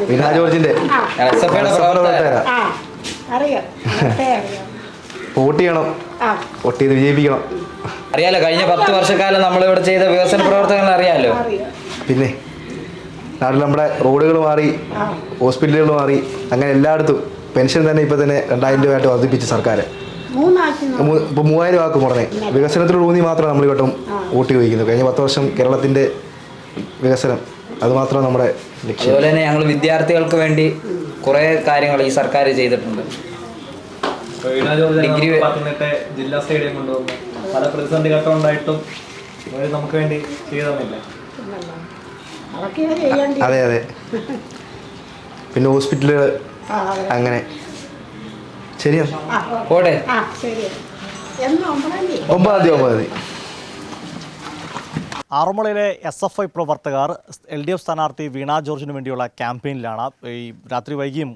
വീണ ജോർജിന്റെ വോട്ട് ചെയ്യണം, വോട്ട് ചെയ്ത് വിജയിപ്പിക്കണം. അറിയാലോ, കഴിഞ്ഞ 10 വർഷക്കാലം നമ്മളിവിടെ ചെയ്ത വികസന പ്രവർത്തനങ്ങൾ അറിയാലോ. പിന്നെ നാട്ടിൽ നമ്മുടെ റോഡുകൾ മാറി, ഹോസ്പിറ്റലുകൾ മാറി, അങ്ങനെ എല്ലായിടത്തും പെൻഷൻ തന്നെ ഇപ്പം തന്നെ 2000 രൂപയായിട്ട് വർദ്ധിപ്പിച്ച് സർക്കാർ. ഇപ്പോൾ 3000 ആക്കും ഉടനെ. വികസനത്തിലൂന്നി മാത്രം നമ്മൾ ഇവട്ടം വോട്ട് ചോദിക്കുന്നത്. കഴിഞ്ഞ 10 വർഷം കേരളത്തിൻ്റെ വികസനം അത് മാത്രമാണ് നമ്മുടെ ലക്ഷ്യം. അതുപോലെ തന്നെ ഞങ്ങൾ വിദ്യാർത്ഥികൾക്ക് വേണ്ടി കുറേ കാര്യങ്ങൾ ഈ സർക്കാർ ചെയ്തിട്ടുണ്ട്. ഡിഗ്രി ജില്ലാ സ്റ്റേഡിയം കൊണ്ടുവന്നു, പല പ്രതിസന്ധി ഘട്ടം ഉണ്ടായിട്ടും നമുക്ക് വേണ്ടി ചെയ്തില്ല. അതെ അതെ. പിന്നെ ഹോസ്പിറ്റലുകൾ അങ്ങനെ. ശരിയാണ്. പോട്ടെ. 9 തീയതി. ആറന്മുളയിലെ SFI പ്രവർത്തകർ LDF സ്ഥാനാർത്ഥി വീണ ജോർജിന് വേണ്ടിയുള്ള ക്യാമ്പയിനിലാണ്. ഈ രാത്രി വൈകിയും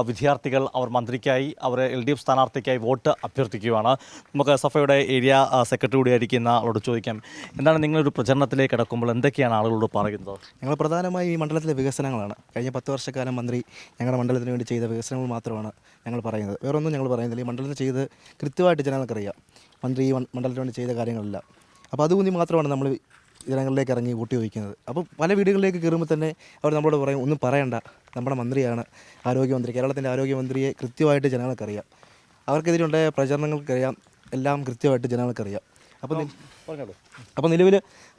വിദ്യാർത്ഥികൾ അവർ മന്ത്രിക്കായി, അവർ LDF സ്ഥാനാർത്ഥിക്കായി വോട്ട് അഭ്യർത്ഥിക്കുകയാണ്. നമുക്ക് SFIയുടെ ഏരിയ സെക്രട്ടറി കൂടിയായിരിക്കുന്ന ആളോട് ചോദിക്കാം, എന്താണ് നിങ്ങളൊരു പ്രചരണത്തിലേക്ക് കിടക്കുമ്പോൾ എന്തൊക്കെയാണ് ആളുകളോട് പറയുന്നത്? ഞങ്ങൾ പ്രധാനമായും ഈ മണ്ഡലത്തിലെ വികസനങ്ങളാണ്. കഴിഞ്ഞ 10 വർഷക്കാലം മന്ത്രി ഞങ്ങളുടെ മണ്ഡലത്തിന് വേണ്ടി ചെയ്ത വികസനങ്ങൾ മാത്രമാണ് ഞങ്ങൾ പറയുന്നത്. വേറൊന്നും ഞങ്ങൾ പറയുന്നില്ല. ഈ മണ്ഡലത്തിൽ ചെയ്ത് കൃത്യമായിട്ട് ജനങ്ങൾക്കറിയാം മന്ത്രി ഈ മണ്ഡലത്തിന് വേണ്ടി ചെയ്ത കാര്യങ്ങളെല്ലാം. അപ്പോൾ അതുകൊണ്ട് മാത്രമാണ് നമ്മൾ ജനങ്ങളിലേക്ക് ഇറങ്ങി വോട്ട് ചോദിക്കുന്നത്. അപ്പോൾ പല വീടുകളിലേക്ക് കയറുമ്പോൾ തന്നെ അവർ നമ്മളോട് പറയും, ഒന്നും പറയണ്ട, നമ്മുടെ മന്ത്രിയാണ് ആരോഗ്യമന്ത്രി, കേരളത്തിൻ്റെ ആരോഗ്യമന്ത്രിയെ കൃത്യമായിട്ട് ജനങ്ങൾക്കറിയാം, അവർക്കെതിരുണ്ടായ പ്രചരണങ്ങൾക്കറിയാം, എല്ലാം കൃത്യമായിട്ട് ജനങ്ങൾക്കറിയാം. അപ്പോൾ നിലവിൽ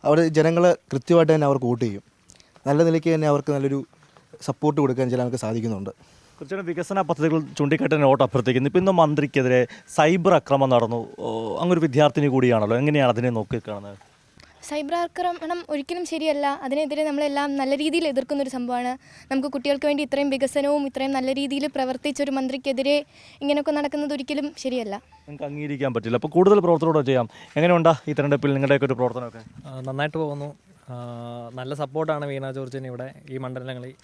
അവർ ജനങ്ങൾ കൃത്യമായിട്ട് തന്നെ അവർക്ക് വോട്ട് ചെയ്യും. നല്ല നിലയ്ക്ക് തന്നെ അവർക്ക് നല്ലൊരു സപ്പോർട്ട് കൊടുക്കാൻ ജനങ്ങൾക്ക് സാധിക്കുന്നുണ്ട്. തീർച്ചയായും വികസന പദ്ധതികൾ ചൂണ്ടിക്കാട്ടി വോട്ട് അഭ്യർത്ഥിക്കുന്നു. ഇപ്പോൾ ഇന്ന് മന്ത്രിക്കെതിരെ സൈബർ ആക്രമണം നടന്നു. അങ്ങൊരു വിദ്യാർത്ഥിനി കൂടിയാണല്ലോ, എങ്ങനെയാണ് അതിനെ നോക്കിക്കാണുന്നത്? സൈബർ ആക്രമണം ഒരിക്കലും ശരിയല്ല. അതിനെതിരെ നമ്മളെല്ലാം നല്ല രീതിയിൽ എതിർക്കുന്നൊരു സംഭവമാണ്. നമുക്ക് കുട്ടികൾക്ക് വേണ്ടി ഇത്രയും വികസനവും ഇത്രയും നല്ല രീതിയിൽ പ്രവർത്തിച്ചൊരു മന്ത്രിക്കെതിരെ ഇങ്ങനെയൊക്കെ നടക്കുന്നത് ഒരിക്കലും ശരിയല്ല. നിങ്ങൾക്ക് അംഗീകരിക്കാൻ പറ്റില്ല. അപ്പോൾ കൂടുതൽ പ്രവർത്തനോടെ ചെയ്യാം. എങ്ങനെയുണ്ടാ ഈ തെരഞ്ഞെടുപ്പിൽ നിങ്ങളുടെയൊക്കെ ഒരു പ്രവർത്തനമൊക്കെ? നന്നായിട്ട് പോകുന്നു. നല്ല സപ്പോർട്ടാണ് വീണ ജോർജിന് ഇവിടെ ഈ മണ്ഡലങ്ങളിൽ.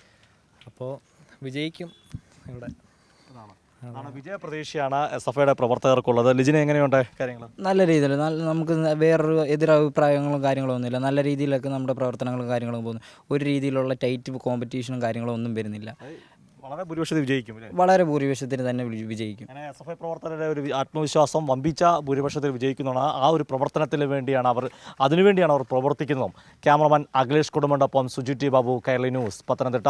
അപ്പോൾ വിജയിക്കും ഇവിടെ. വിജയപ്രതീക്ഷയാണ് SFIയുടെ പ്രവർത്തകർക്കുള്ളത്. ലിജിനെ എങ്ങനെയുണ്ട് കാര്യങ്ങൾ? നല്ല രീതിയിൽ നമുക്ക് വേറൊരു എതിരഭിപ്രായങ്ങളും കാര്യങ്ങളും ഒന്നുമില്ല. നല്ല രീതിയിലൊക്കെ നമ്മുടെ പ്രവർത്തനങ്ങളും കാര്യങ്ങളും പോകുന്നു. ഒരു രീതിയിലുള്ള ടൈറ്റ് കോമ്പറ്റീഷനും കാര്യങ്ങളും ഒന്നും വരുന്നില്ല. വളരെ ഭൂരിപക്ഷത്തിൽ വിജയിക്കും. വളരെ ഭൂരിപക്ഷത്തിന് തന്നെ വിജയിക്കും. അങ്ങനെ SFI പ്രവർത്തകരുടെ ഒരു ആത്മവിശ്വാസം വമ്പിച്ച ഭൂരിപക്ഷത്തിൽ വിജയിക്കുന്നതാണ്. ആ ഒരു പ്രവർത്തനത്തിന് വേണ്ടിയാണ് അതിനുവേണ്ടിയാണ് അവർ പ്രവർത്തിക്കുന്നതും. ക്യാമറമാൻ അഖിലേഷ് കുടുംബോടൊപ്പം സുജിറ്റി ബാബു, കൈരളി ന്യൂസ്, പത്തനംതിട്ട.